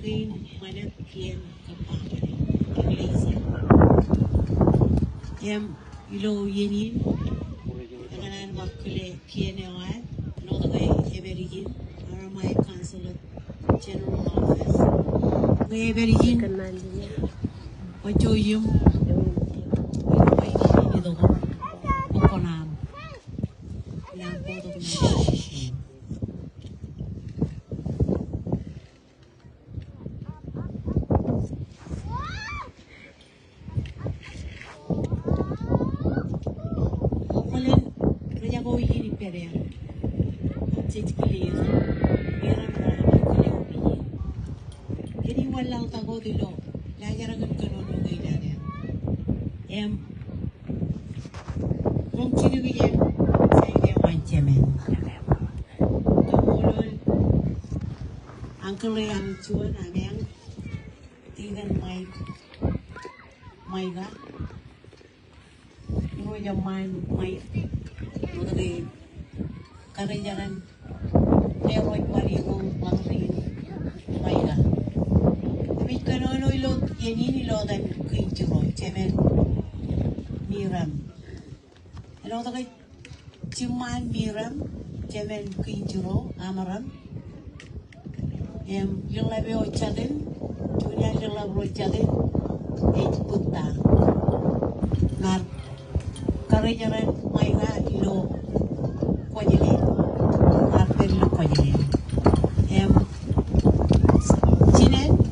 Queen mana kian kapal Malaysia. Ilo yenin dengan makule kian ewan no tagai eberigin Aramai Consulate General Office. Ngai eberigin ojoyum mai ni do ko nam po do walang tago dilo layaran kanon ng gaydan kung sinubigyan sa iyo wanchemen kamulol ang kulayang chuan ameng tigan may ga no yaman may no de karayaran leroy parimong pangrin may ga Kanono ilo yenin ilo dan kuinjuro cemen miram. Ilo takai cuman miram cemen kuinjuro amaram. Yung labi ochadin, dunia yung labi ochadin, putta. Nar karenyaran maiga ilo kojilin, nar perlu kojilin.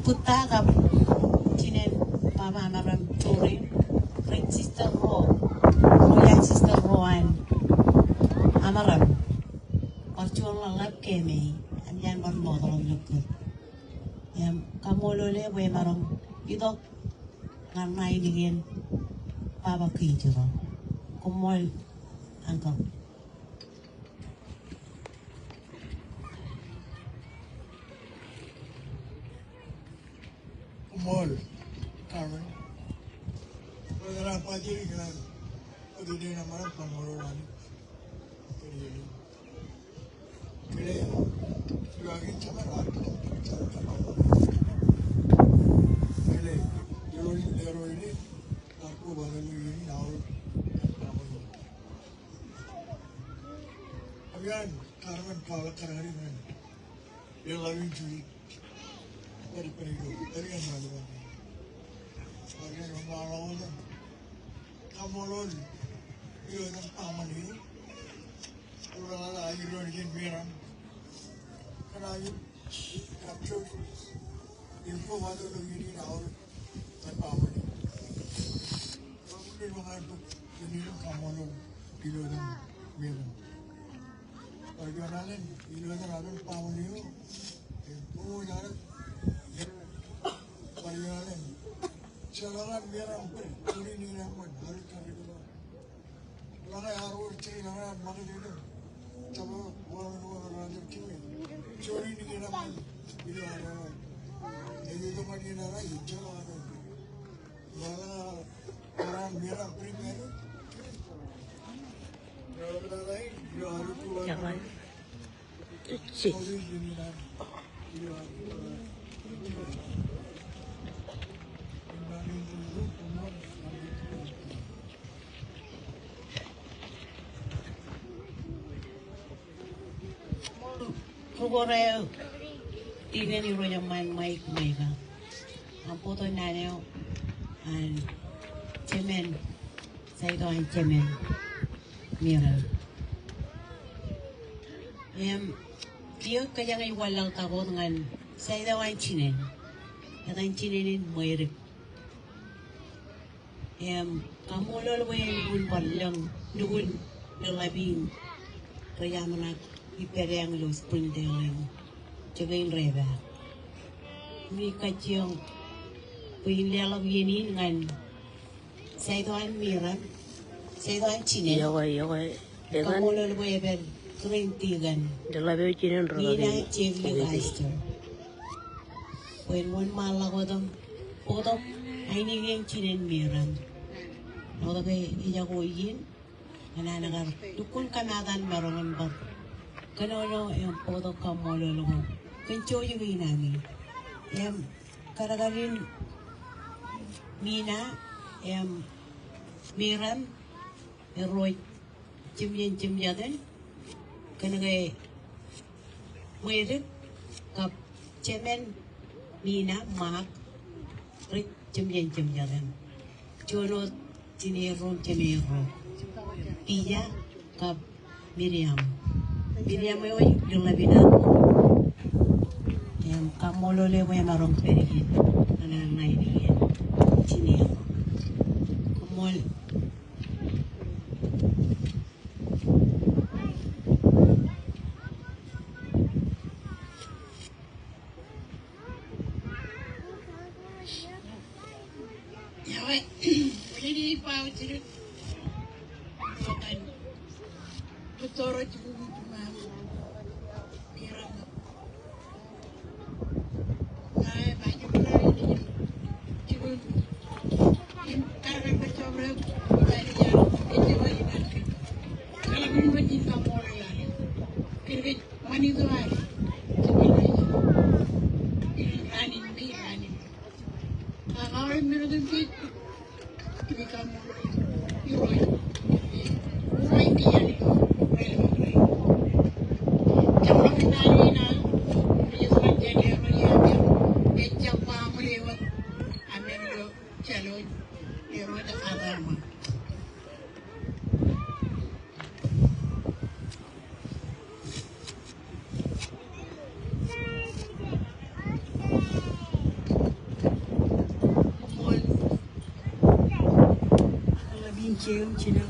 Putta kap chinen papa maram touring friend sister royal sister roan amaram orchuan lalap keme anyan bar modron lukut kamolole we maram idok ngarnai digin papa kijuro kumol angkau Mall, Carmen. Pagkala pati kan, pati din naman ang panguluran. Kaya, laging sa marat. Kaya, lero ini, aku baru ini naur. Ayan, Carmen pala karari man. Yung laging cuy. Very good. Very good. Again, on come on. You are the family. You are going to get me. And I capture info what you need our family. You need to come on. You are the mirror. Or you are the family. You are Pariyalan, siyalangan merang puri ni naman hari kali dulu. Langai arur ciri langai makan itu, coba orang raja kiri, curi ni naman itu ada. Jadi itu macam mana lagi jalan ada. Langai orang merang primer. Kalau ada lain, dia harus keluar. Jangan. Curi ni naman. Kugoreo, tingnan niyo yung mic ka. Ang puto na niyo, ang cemen, sa ito ang cemen, mirror. Diyo kaya ngayon walang tako ng sa ito ang chinen. At ang chinin mo yung kamulol mo yung walang doon nalabing kaya mo na iperang lo spring dealing jaga yung reba may kacyong pinlalag yun ngan sa ito ang miran sa ito ang chinen kamulol mo yung turintigan nina check yung ayster when one malakodong potong ay niging chinen miran no tabi iyago iyin nananagar dukun kanadan marongan ba Kanono yung poto kamololo ko. Kancho yung namin. Kadang-kadang Mina, Miram, Roy, Jim kadang-kadang Wedit, Kap, Chemen, Mina, Mark, Rick, Jim Jono, Tinero, Pia, Kap, Miriam ay yung labinan. Kamolole mo yung marong perigin. Nananay Tinero. Kumol. Yawe, ini pau cerut. Bukan. Betul cuma pirang. Ay, banyak orang ini. Cuma karena bercoba belajar itu aja. Kalau memang cinta moral lah. Kerja mana itu ada. Rani. Kalau menurut kita kamu Roy dia ni, Roy. Jangan finali na, dia saja dia Roy jam pam lewat, amin lo calo Roy dah kabar mah. Cina.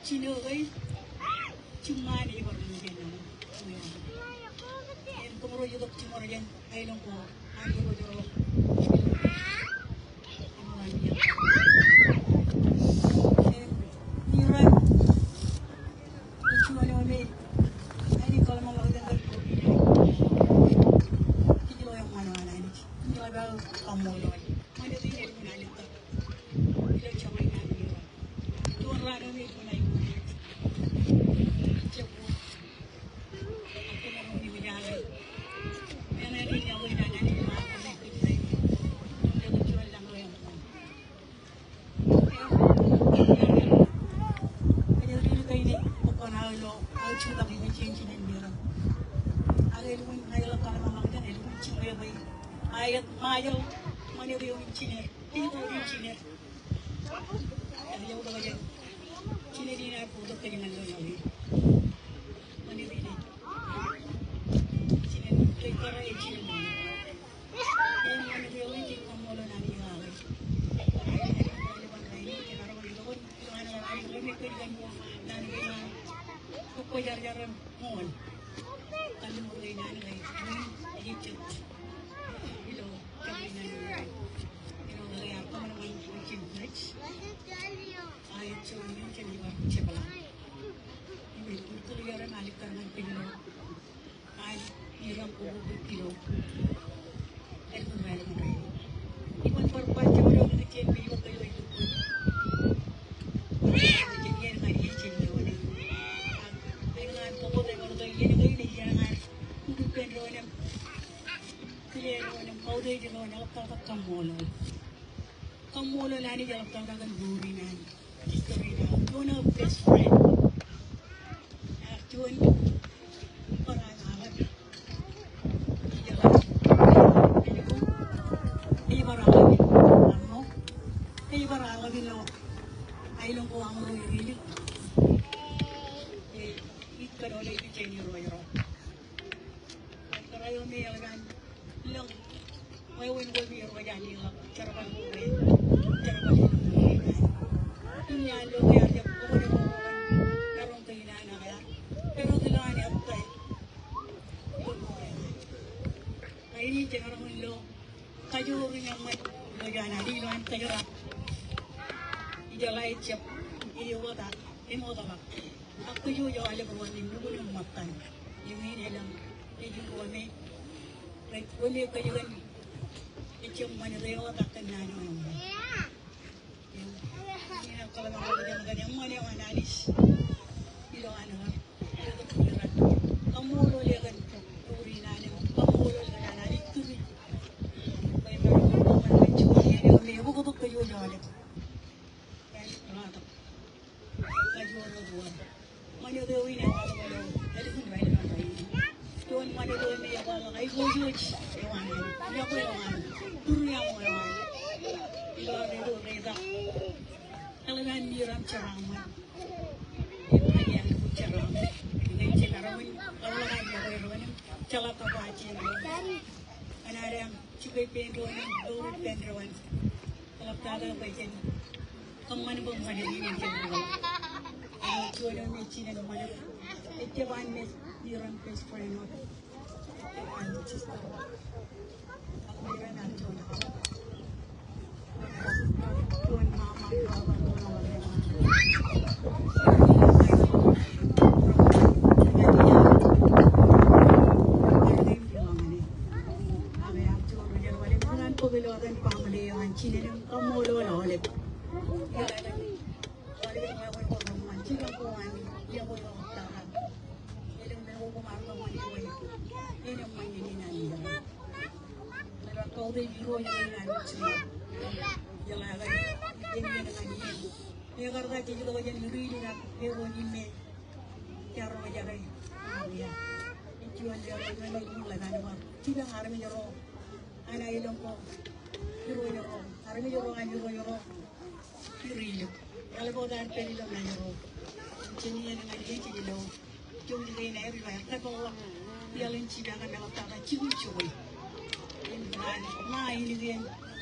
Cina guys, cuma ni baru mungkin yang kemuru juga cuma orang ay lang ko, ay ko jero. Niran, cuma ni kami, ay kalau mau makan hindi lo yung mana ini, hindi lo ba kamu lo, mana tu ini pun ada tak, tidak cuma ini dia, tuan rana ni pun ada. Mayal, mana dia orang Cina, dia orang Cina. Dia orang macam Cina ni nak buat apa dengan lagi? Mana dia? Cina ni kita orang Cina ni. Mana dia orang Cina malu nani lagi. Ada orang lain, ada orang lain, ada orang lain. pilihan mo nanay na kukuyaran mo. Kami mo rin nanay, Egypt. Ilo, kami nanay. Ilo, kaya ako naman yung Cambridge. Ayat sa mga kanilang siya pala. Ibig ko kukuyaran alik ka naman pinilo. Ay, hirang ko pilo. Ay, kung meron mo rin. Iwan parpat siya mo lang nakikin, piwag kayo ay lupon. Yan nga niya siya niyo. Ay nga po ko tayo mga kayo yan ngayon ay yan nga. Kudukan roon ang kaya roon ang kauday din roon ang kamolo. Kamolo na niya ang tawag buri na. History na. Yun ang best friend. Yun parang alat. Ay barangay lo. Ay long ko ang royili. Ikaro na i-change yung royro. Karayo may alagan lang. May win-win may royan lang. Charapan mo rin. Charapan mo rin. Inyalo kaya niya po na mo karong kahinaan na kaya. Pero kailangan niya po tayo. Ay ini jangan lo. Kayo rin ang may royan. Di loan kayo ra. Jalai cep iyo wata imo dama aku yo yo ale ko ni nugo ng matan yung hinelang yung wame right wame kayo gan ichong manirayo wata kanano yung ina kala mga ganyan ganyan mo niya analis ilo ano kamulo legan turi na ne kamulo legan analis turi kay meron ko man chuo niya may bugo kayo yo ale Mano daw ini ang mga daw. Dali ko na ba kayo? Doon mano daw may ako ay huge. Ewan. Hindi ako ewan. Turi ako ewan. Ilo ito reda. Talagang niram charaman. Ito yan ko charaman. Ngayon charaman. Talagang niya ko ewan. Chala to ba chiya. Anarang chukay pendron, dawit pendron. Kalaptada ba yan? Kung ano bang manilinin pendron. Jualan mesin dan mana? Itu bahan mes diorang pes pernah. Itu bahan cista. Aku diorang nak jualan. Jualan mama bapa jualan mama. Kami ang jualan jualan. Bukan pembelaan pembelian Cina yang kamu lolos. Kau dah biro yang ni semua, jalan lagi, ini dengan ini. Dia kata jadi kalau jadi biro ni nak biro ni me, cara macam ni, ya. Itu yang dia orang ni mulai nak buat. Tidak hari ni jero, anak ilmu ko, biro jero, hari ni jero kan biro jero, biro. Kalau kau dah pergi dalam jero, jadi yang dengan dia jadi lo, jom jadi ni hari ni, kalau dia lenci jangan dalam tanah cium-cium. Ma ini dia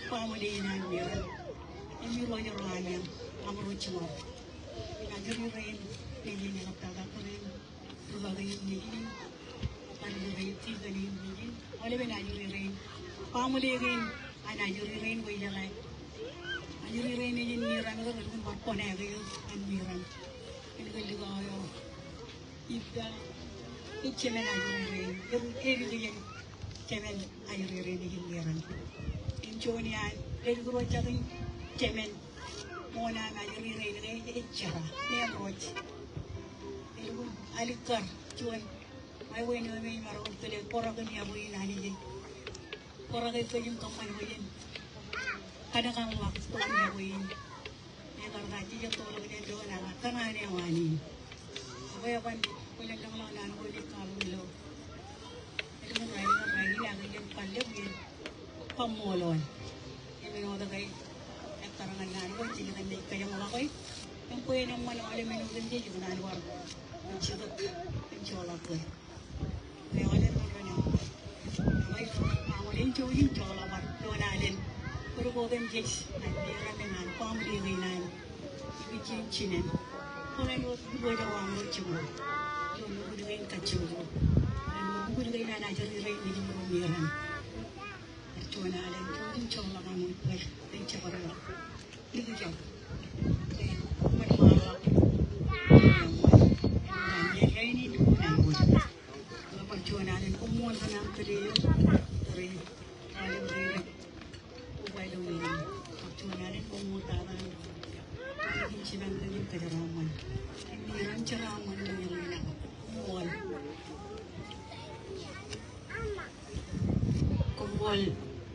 family na meron. Ini roya roya amro chimo. Najuri rain ini ni kapta ko rin. Rubaga ni ini. Ano rin tiga ni ini. Wala ba najuri rain. Family rain najuri rain ko jalay. Najuri rain ni niran ko rin ko ko na ko an niran. Ini ko ligo ayo. Ipda icheme najuri rain. Eri dia cemen air ini hindiran. Injonian, dari guru cakap cemen, mona air ini cara, ni approach. Itu alikar, cuan, mai win ni maru tu le korang ni abu ini ani je. Korang itu yang kaman win. Kadang-kadang waktu tu ni abu ini. Ni kalau gaji je tu orang dia doa nak, kerana ni awani. Apa yang punya orang nak boleh kamu lo. Itu rai lagi yang paling dia pemolon. Ini orang kaya karangan naan ko jadi kan kaya mga koy. Yung po yung mana wala menugan dia juga naan war. Mencuba mencoba ko. Kaya wala naman kanya. May awalin jujin coba war donalin. Pero ko dem jets nandiyan kami naan pamili naan. Ibigin chinen. Panginoon, buhay na wang mo siya mo. Yung mga kacyo mo. Ang mga na nanadyan ni Ray, hindi mo rumiran. At siya na alam, yung siya lang ang mga ay siya ka rin. Hindi siya. Kaya, manimara. Yung Ray, hindi mo na mo. Kapag siya na alam, kumuha ka ng piliyo. Ray, alam Ray, ubay daw nila. Kapag siya na alam, kumuha ka ng hindi sinanggal yung kadaraman. Hindi lang saraman mo yung mga kumol. Kumol.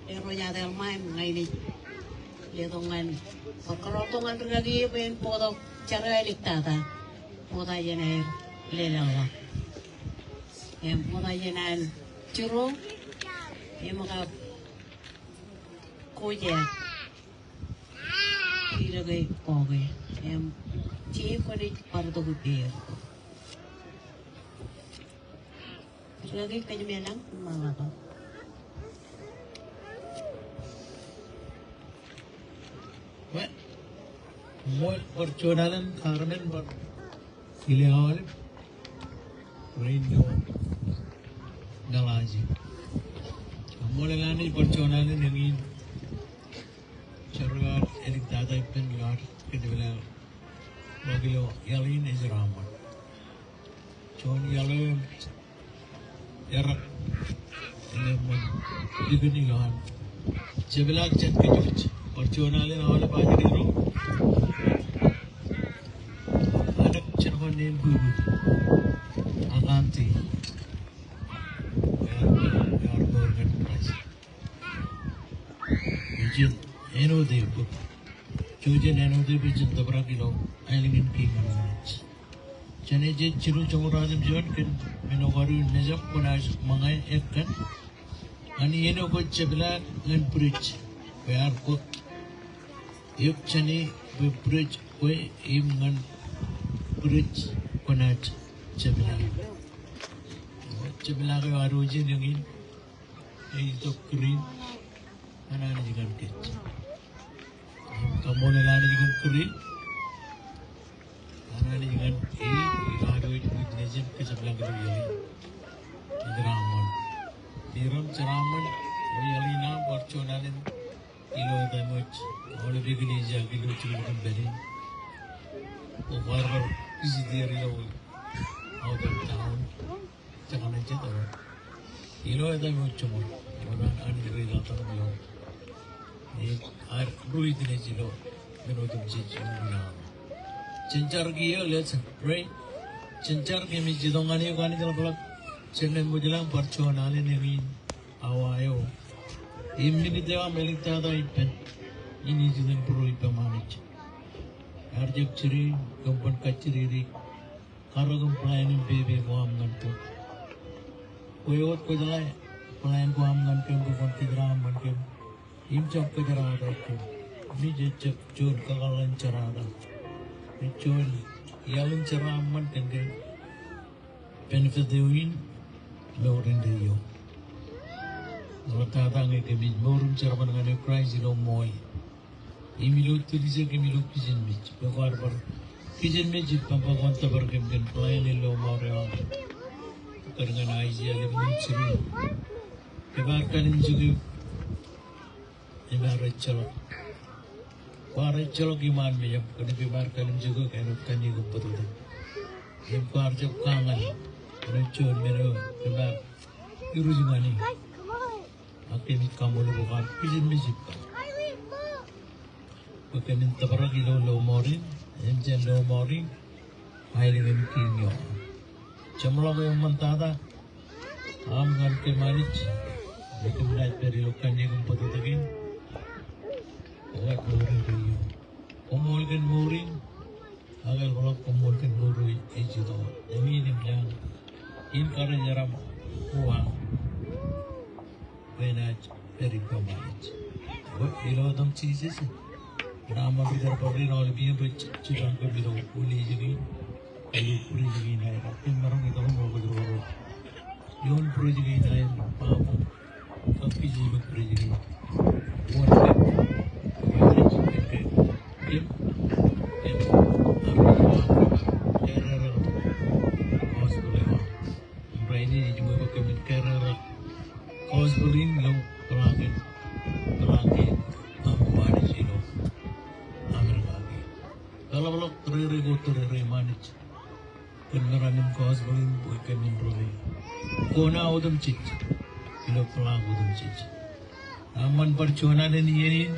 Pero yata yung mga ngayon. Dito nga. Pagkarotongan rin lagi yung po cara liktata. Puta yan ay lelawa. Yan puta yan ay churro. Yung mga kuya. Ilagay ko okay. Chief ko rin para ito gupir. Ilagay ka niya lang, mga ka. Well, Portunalan, Carmen, but Iliawalip, Radio, Dalaji. Molani, Portunalan, Yangin, Chargar, Elictata, Penlar, Kedivela, Magilo, Yalin is Raman. John Yellow, Erak, Elemen, Divinigan, Chevilak, Chetkich, Portunalan, all about the room. Anak Cherwan named Guru, Akanti, our government price. Vision, Eno de book. Chosen Eno de Vision, the Brakilo, Island King and Manage. Chaneji Chiru Chamurazim Jonkin, Minogaru Nezap Kunash, Mangai Ekan, and Yeno got Chebla and Bridge, where cook. If Chani we bridge way even bridge connect Chebla. Chebla are origin is of green and I can get. Come on, I can create. And I can eat with legend Casablanca. Ramon. Niram Charaman, Yalina, Portunalan, Ilo the much, all of the village, Agilo children berry. O barber is there out of town, Chakanachet or Ilo the much more, and the way out of the are ruined in a zero, Minotum Chich. Chinchargi, let's pray. Chinchargi Mijidongani Ganical. Chennai Mujalam Parchonal in Nevin, Awayo. Immediately, Melikta Ipen, in his improved manage. Arjak Chiri, Gumpan Kachiri, Karagum plan baby Guam Gantu. Koyot Kodalai, plan Guam Gantum, Kidram and Kim, Imchak Kajarada, Mijak Chun Kagalan Charada, Chun Yalan Charam and Kim. Benefit the win. Lord and the yo. Notatang a bit more room servant and a prize no more. Imilu to this a Kimilu pigeon beach, the barber. Pigeon magic, Papa Gontaber can fly in low more. Organize a living city. The Barkan in Jugu. The Barachalo. Barachalo Giman me up, could be Barkan in Jugu and Kanigo Potu. The part of Kangan. Rachel Mero, the map, Uruzumani. Akemi Kamulu, Pigeon Music. We can in Tabaragilo low morin, Engine low morin, highly in King York. Chamalago Montada, Am Ganke manage, we can write very local name put it again. What mooring do you? Comolgan mooring, I will rock Comolgan mooring, each of the meaning young. In Karajaram, Huang, Venage, very command. What below them cheeses? Rama Vidar Pavin, all being rich, Chiranka below, Uli, Puri, Maran, Yon Puri, Papa, Kapi, Puri, what Pavlov, Tere Manich. Peneranim Cos Balin, Boykan in Rovi. Kona Odom Chich. Ilopla Odom Chich. Aman Parchona and Yenin.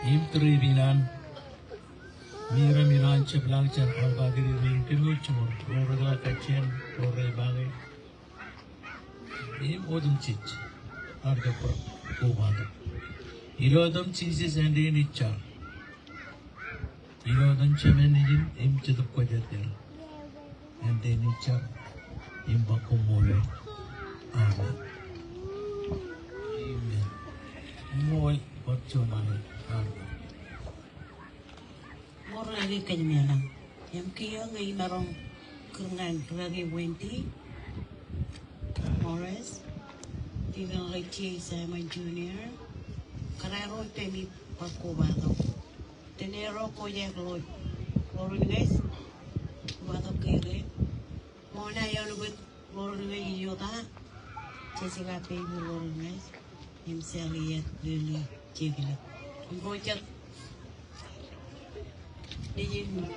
Imtri Rinan. Mira Miran Chaplancha, Albagiri, Timuchmur, Roda Kachen, Rore Bagay. Im Odom Chich. Arga Obada. Ilodam cheeses and in each other. Ilodam Chamanijin, Im Chitapkajatel. And then each other. Im Bakumole. Amen. Amen. Moy, what's your money? Amen. More lagi kanya lang. Yang kaya ngayon narong kerngan lagi Wendy Morris, tinggal lagi Simon Junior, karero temi pagkubado. Tenero ko ya Lord. Lord guys, kubado kiri. Mona ya Lord, Lord guys yota. Jessica baby Lord guys, himself yet really jiggle. Bocet. Dijin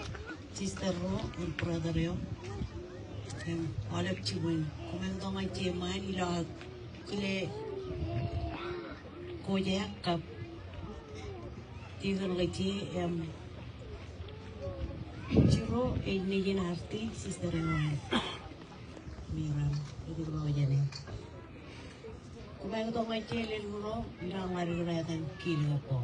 sister ro and brother yo. All of children. Kumang mga chairman ila kile koya kap tigil lagi chiro nijin arti sister yo. Miram itu bawa jadi. Kumang mga chairman ro ila mariguratan kilo po.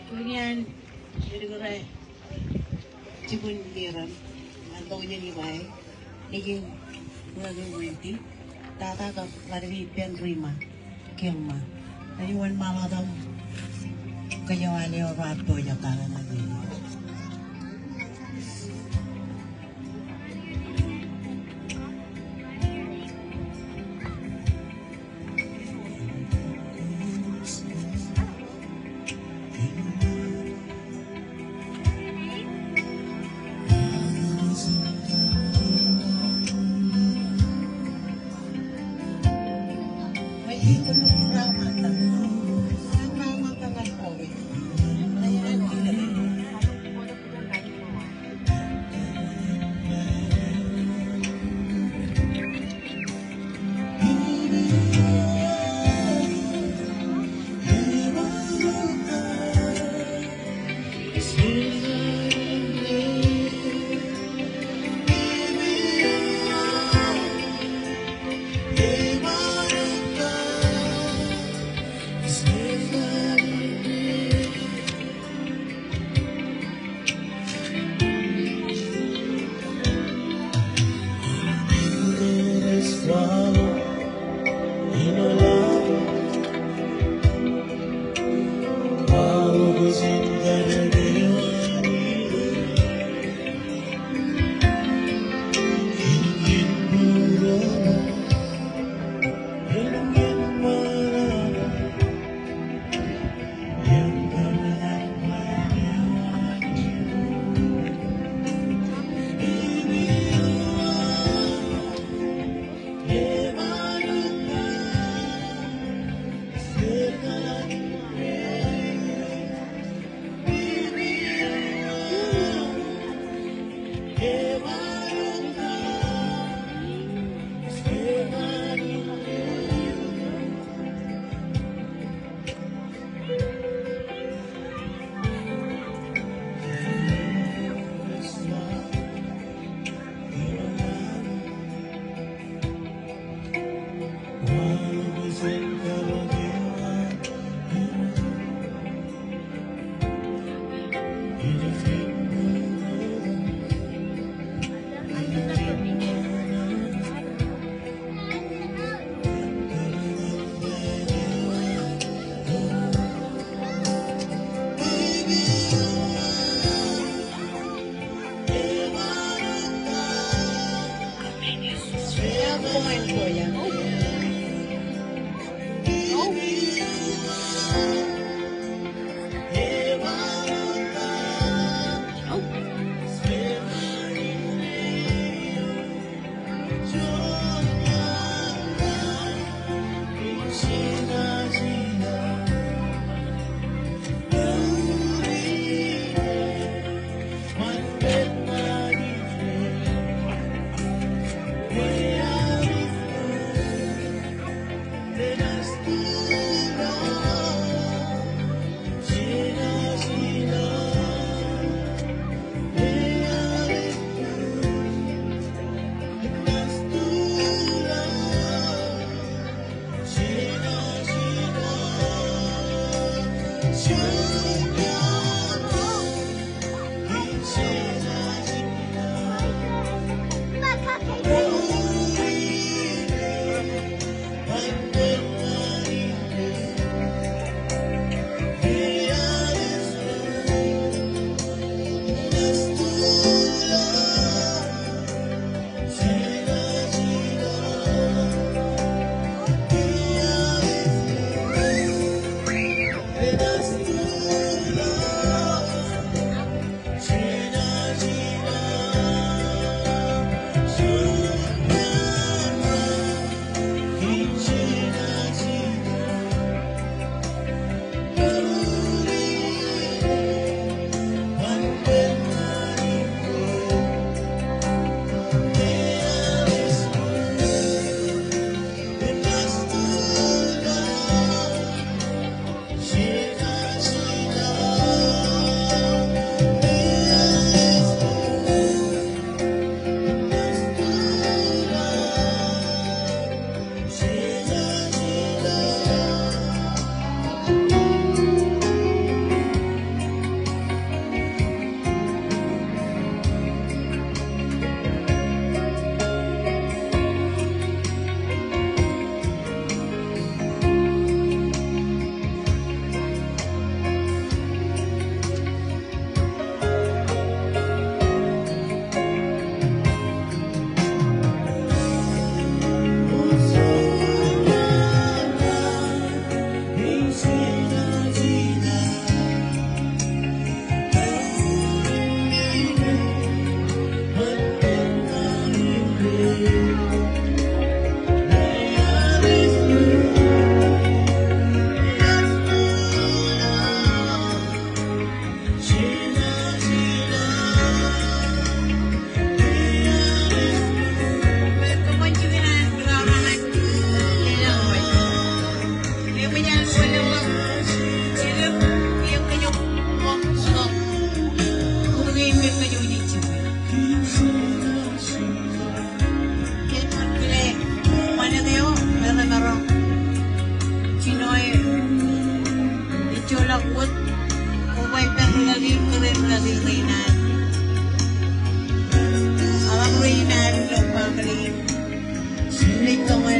Kemudian jadi orang cipun diram, atau jadi baik, ini lagi nanti, tata kap lari pian rima, kilma, jadi wan malam dam kejauhan orang tua jakalan lagi.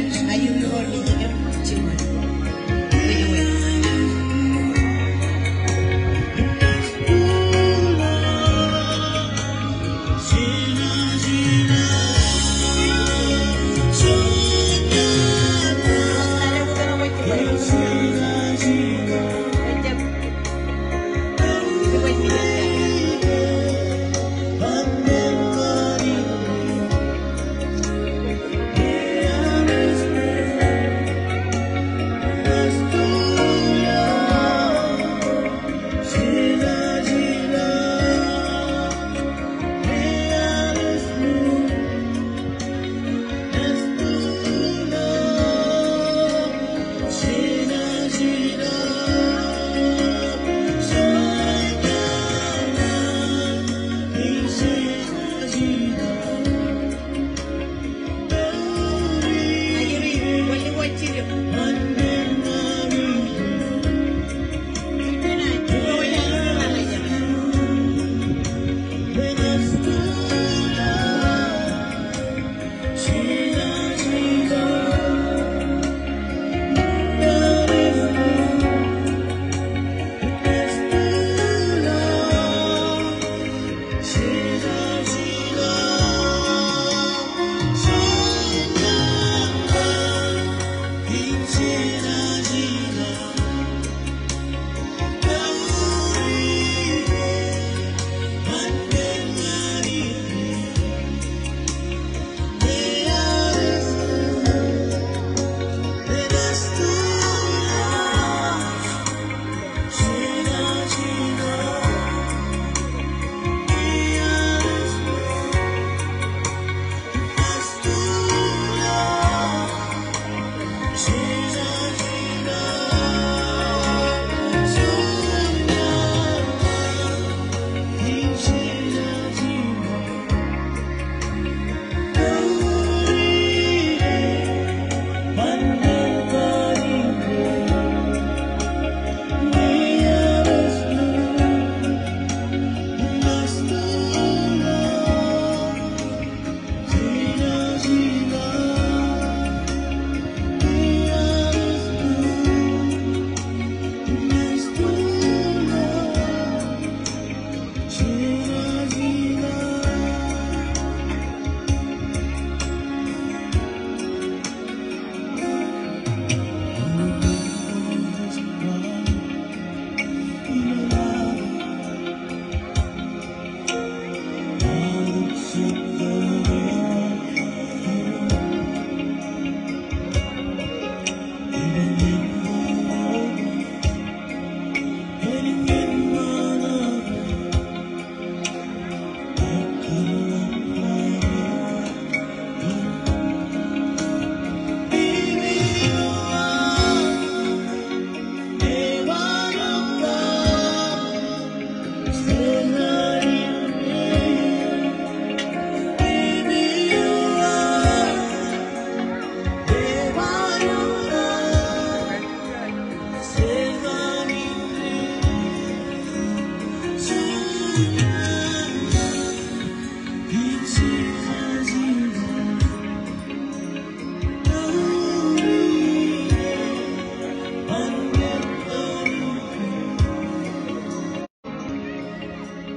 Ayun yung order niya. Ciuman. Wait.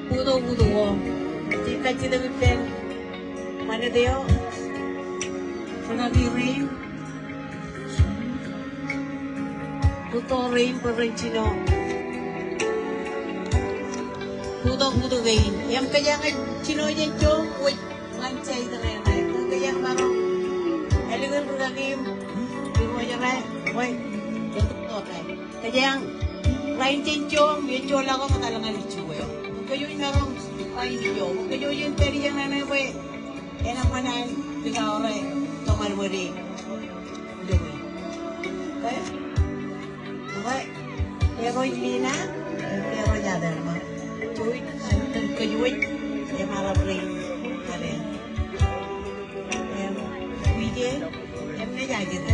Budo-budo. Cita-cita bipeng. Mana dia? Sinabi rin. Totoo rin pa rin sino. Budo-budo rin. Yang kaya nga sino yan chong. Wait. Ngancay na rin. Kung kaya nga marong. Elingan ko na rin. Hindi mo niya rin. Wait. Totoo rin. Kaya yang lain chong. Yung chong lang ako matalangan ni chong. Kayo yung narong ay niyo. Kayo yung peri yang nanay we. Enak manan tiga orang tomar muri. Dewi. Kaya. Okay. Pero hindi na. Pero jada naman. Tuwi. Kayo yung marap rin. Kaya. Wije. Em na jagi na.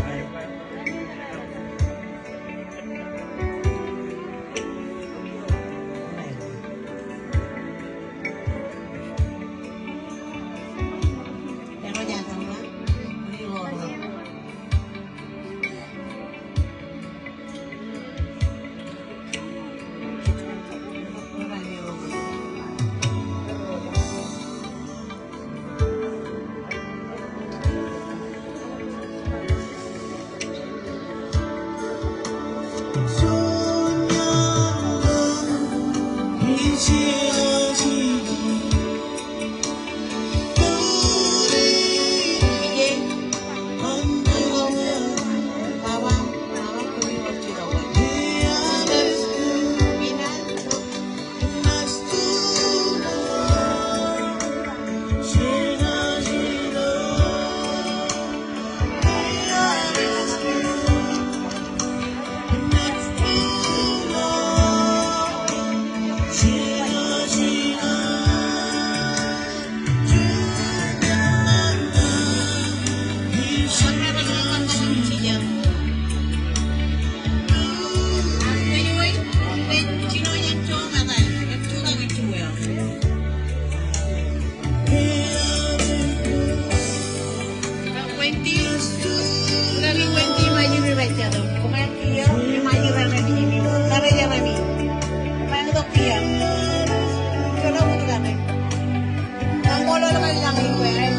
polo naman lang yung kaya.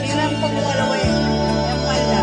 Hirap po po alam eh. Yung pala.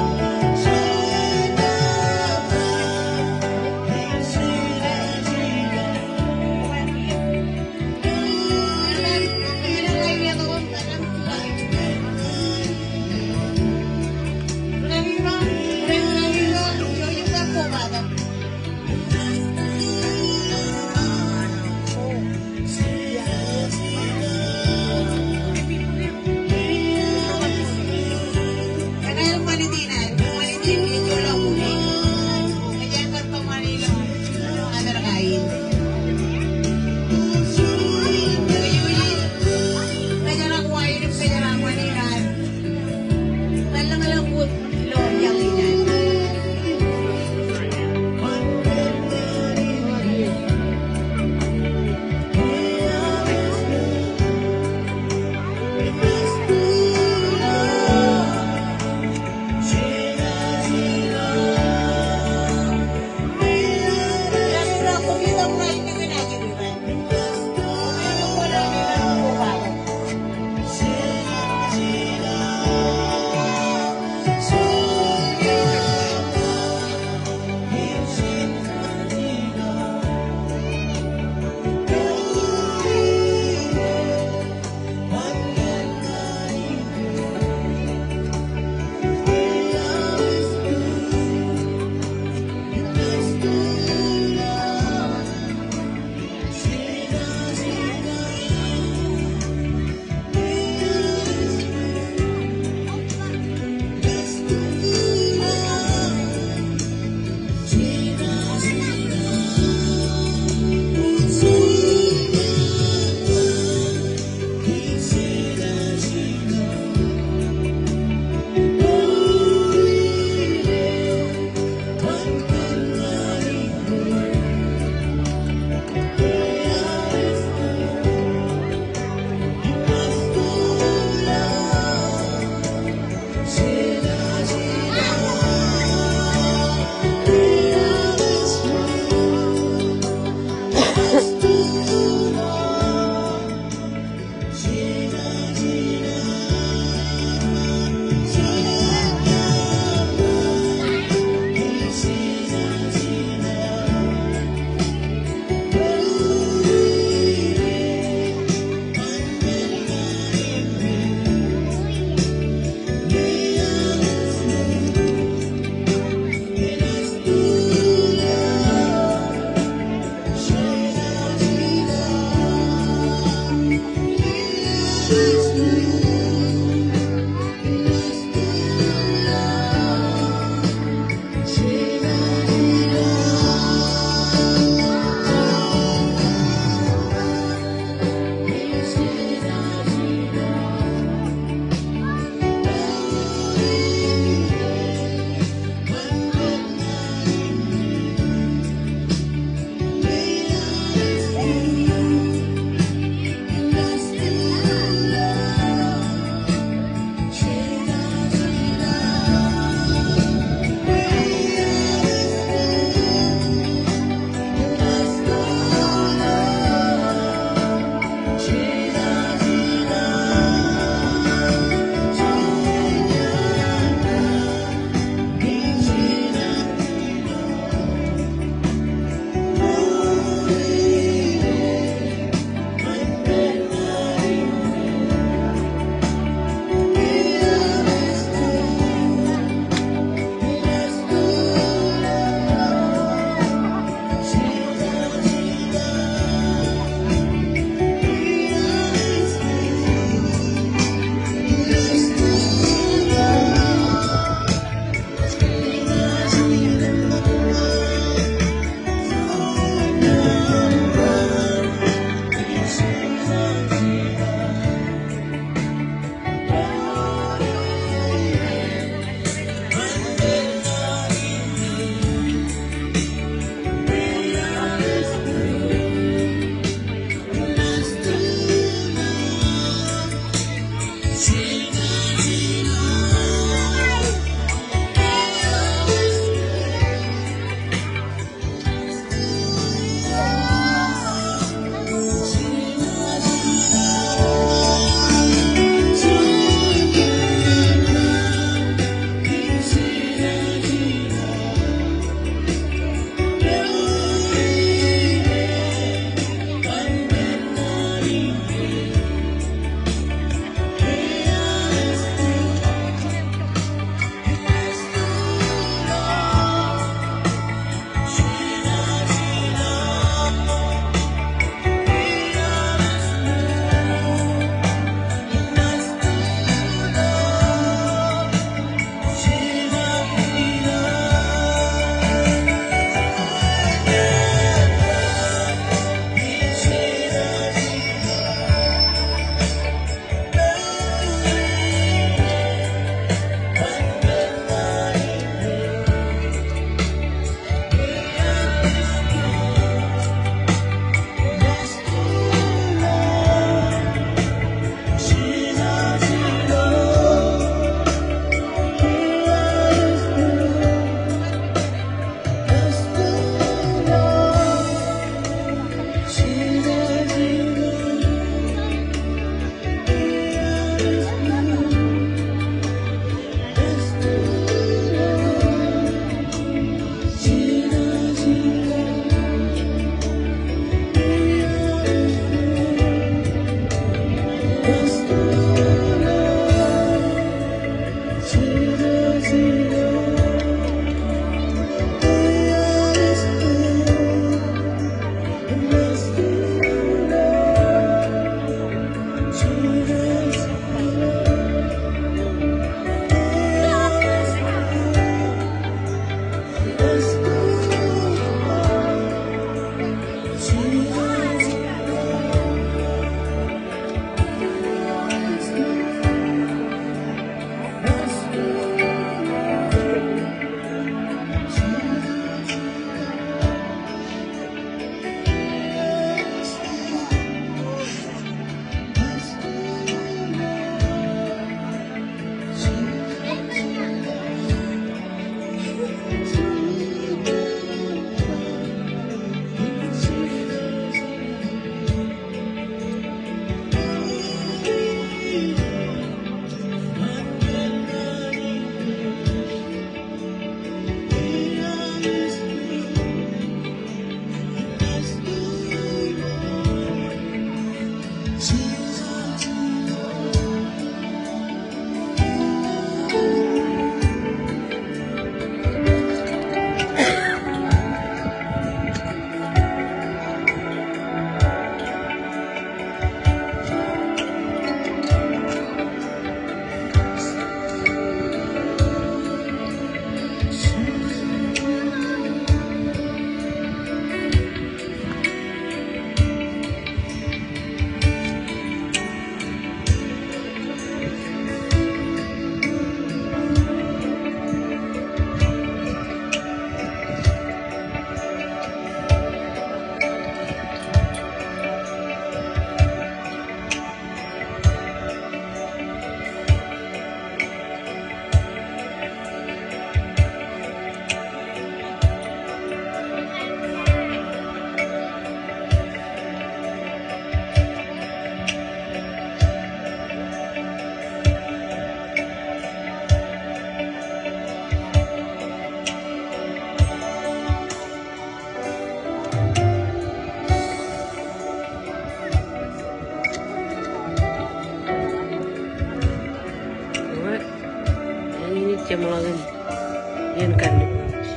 Yan kan.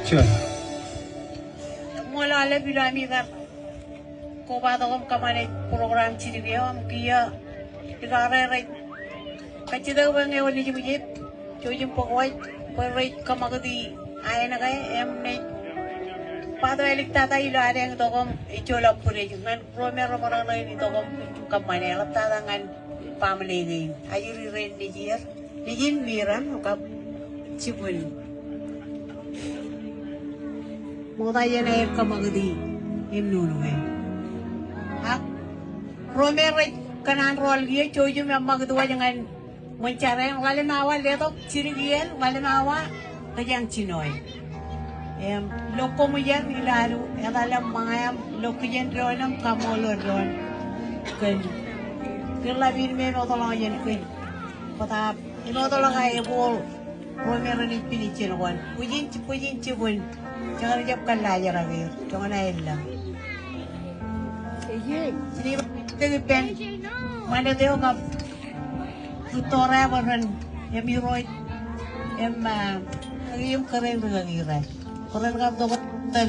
Sure. Mula ala bilami dar. Ko ba to kamane program chiriyo am kiya. Igare rai. Kachida wange wali jibit. Chojim pogwai. Pai kamagadi ayana kay em ne. Pado elik tata ilo ada yang tokom icola pure jungan promero marana ini tokom kamane alap tata ngan family ini. Ayuri ren dijir. Dijin miram kap cibun. Muda yan ay kamagadi imnunuwe. Hak promero kanan rol dia coju me magduwa jangan mencari yang wala nawa letok cirigian wala nawa kajang cinoy. Loko mo yan ilaru adalam mga loko yan ronam kamolo ron kan kirlabin me no tolong yan kan patap ino tolong ay bol romero ni pinicilwan pujin cibun jangan jap kalaya ravi jangan ay lang jadi pen mana deo ngap tutora baran miroid yung keren ngira keren ngap dokotan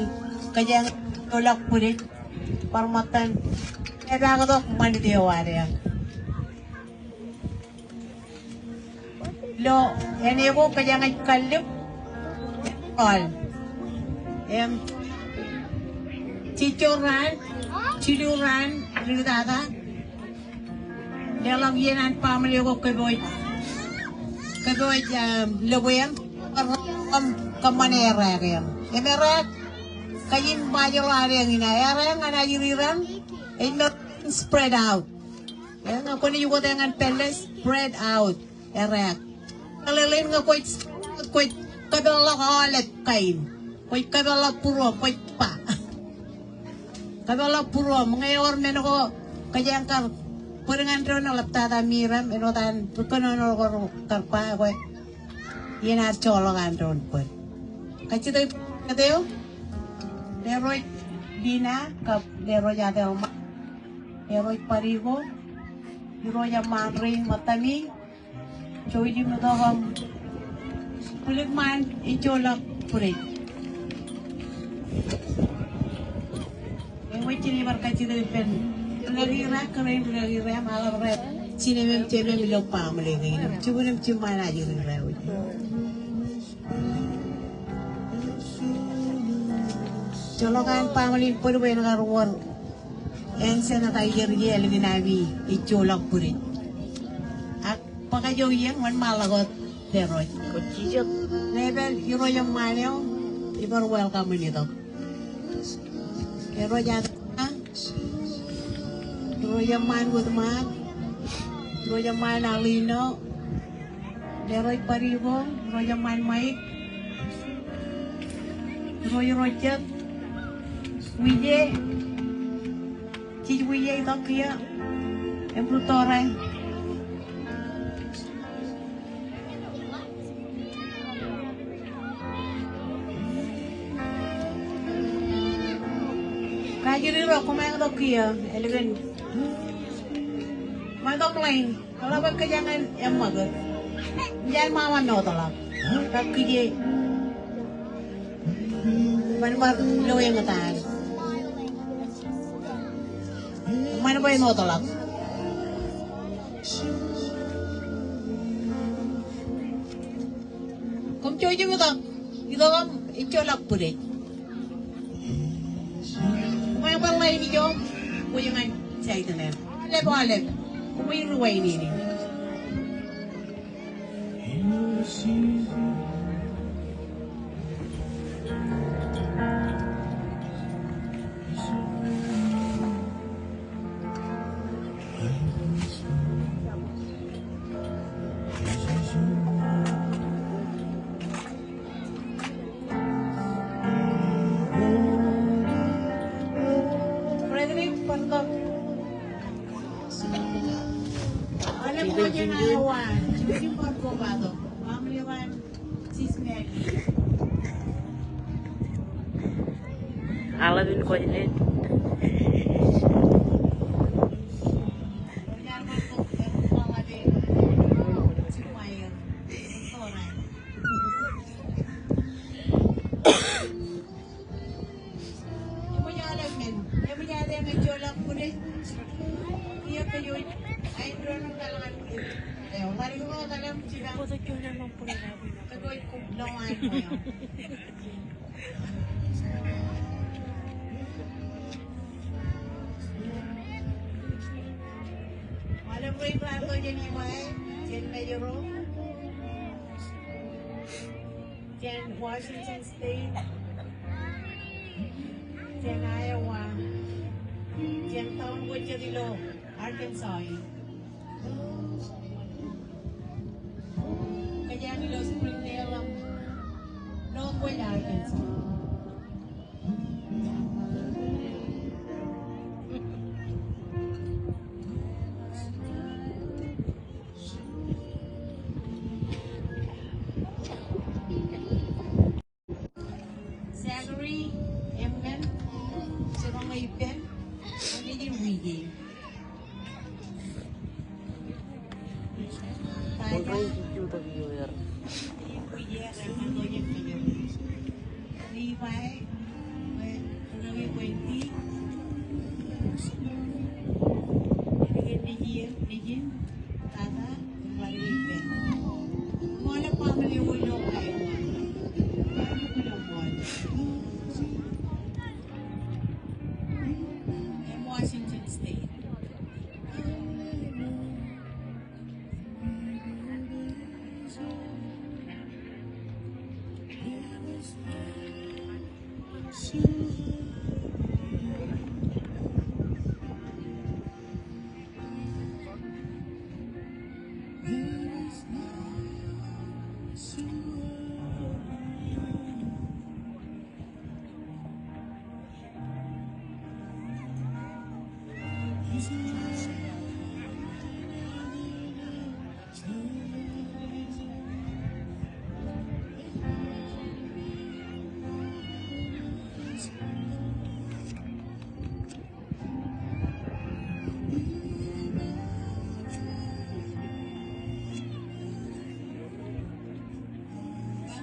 kajang tolak pulit parmatan ada ko mani deo area lo ini ko kajang kalip all ciluran ridada dalam yenan pamili ko keboy loboyan kamanera kayam emerat kayin bayo area ngina area ngana yiriran not spread out yang ako ni yuko dengan peles spread out area kalalain nga koy kabela halet kain koy kabela puro koy pa kabela puro ngayor menoko kajang kar puringan ron laptada miram enotan pukono ko karpa koy yenar colokan ron pun kacito kateo leroy dina kap leroy adel leroy parigo leroy manring matami joy di madawam kulit man icholak purit yang wajib berkacito pen nalira keren nalira malam red sini cewek lupa melengking cuma aja nalira colokan pamali perwen karuan ensen na tayo yel ginabi icolak purit ak pakayo yang man malagot deroy kucicot nebel hero yang manyo ibar welcome nito hero yang man with mat hero yang man alino deroy paribo hero yang man mike hero rojat Wije, cici wije itu kia, emplutoran. Kajiri rok kumang itu kia, elegan. Madam lain, kalau berkejangan yang mager, jangan mama notolak. Tapi dia, mana lo yang ngetahan, mana boleh notolak. Kamu cuci juga, itu kan icolak pulih. May balay ni Jom, kuyangan sa ito na. Alep, may ruway nini. Frederick, pantog. Alam mo niya na awan. Yung pagkobado. Mamliwan si Smelly. Alabin ko din. Alam mo yung plato niya ni May? Diyan medyo room? Diyan Washington State? Diyan Iowa? Diyan Townwood Dilo, Arkansas. Kaya nilo Springdale ang Northwood, Arkansas. Zachary, Emmen, si Romay Ben, ang hindi wigi. Taga, yung wigi at ang ano yung video. Levi, Levi Puenti, Nijin, Tata, Romay Ben. Mga family ulo kayo. Washington State.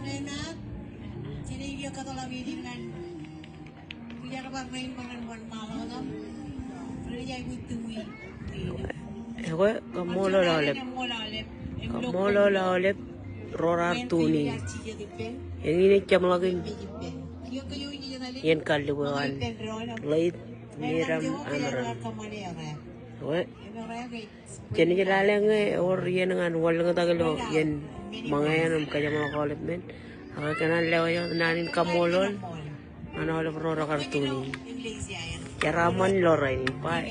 Enak, sini dia kata lagi dengan dia dapat main malam malam, dia ikut tuwi. Ewe, kamulo lalep, rorar tuni. Yang ini jam lagi, yang kalibuan, lait, miram, amaran. Ewe, jadi jalan or yan ngan walang tagalo, yan mga yan kaya mga kalip men. Ako kanan lewa nanin kamulol, ano wala rorar tuni. Karaman loray pa.